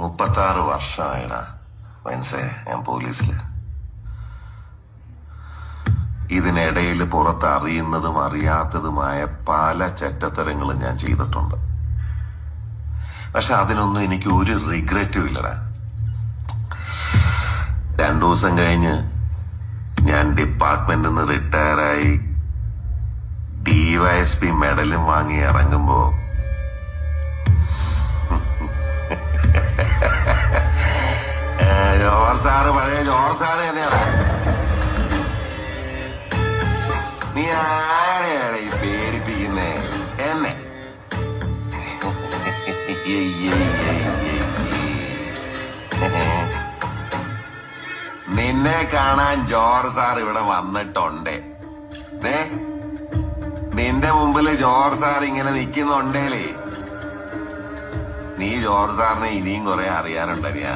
36 വർഷമായിടാ മനസ്സേ ഞാൻ പോലീസില്. ഇതിനിടയിൽ പുറത്ത് അറിയുന്നതും അറിയാത്തതുമായ പല ചെറ്റത്തരങ്ങളും ഞാൻ ചെയ്തിട്ടുണ്ട്. പക്ഷെ അതിനൊന്നും എനിക്ക് ഒരു റിഗ്രറ്റും ഇല്ലടാ. 2 ദിവസം കഴിഞ്ഞ് ഞാൻ ഡിപ്പാർട്ട്മെന്റിൽ നിന്ന് റിട്ടയറായി DYSP മെഡലും വാങ്ങി ഇറങ്ങുമ്പോ ജോർജ് സാറ് പഴയ ജോർജ് സാറ് തന്നെയാണ്. നീ ആരെയാണ് ഈ പേടിപ്പിക്കുന്നേ? എന്നെ നിന്നെ കാണാൻ ജോർജ് സാർ ഇവിടെ വന്നിട്ടുണ്ട്. നിന്റെ മുമ്പില് ജോർജ് സാർ ഇങ്ങനെ നിക്കുന്നുണ്ടേലേ നീ ജോർജ് സാറിനെ ഇനിയും കുറെ അറിയാനുണ്ടറിയാ.